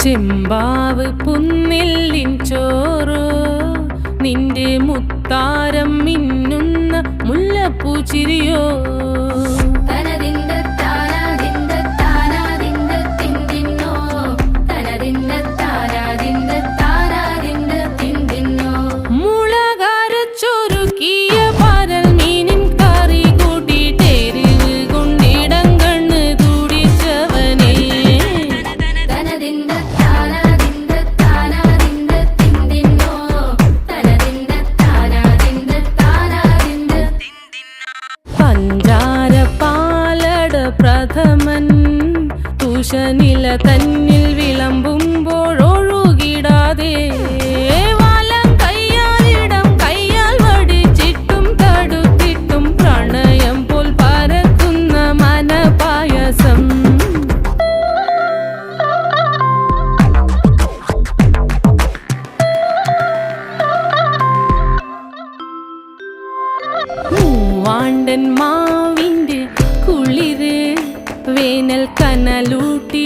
ചെമ്പാവ് പുന്നെല്ലിൻ ചോറോ നിന്റെ മുത്താരം മിന്നുന്ന മുല്ലപ്പൂച്ചിരിയോ പ്രഥമൻ തുഷനില തന്നിൽ വിളമ്പുമ്പോഴൊഴുകിടാതെ വലം കയ്യാലിടം കയ്യാൽ വടിച്ചിട്ടും തടുത്തിട്ടും പ്രണയം പോൽ പരക്കുന്ന മനപായസം മൂവാണ്ടൻ മാവിൻ്റെ കുളിര് വേനൽ കനലൂട്ടി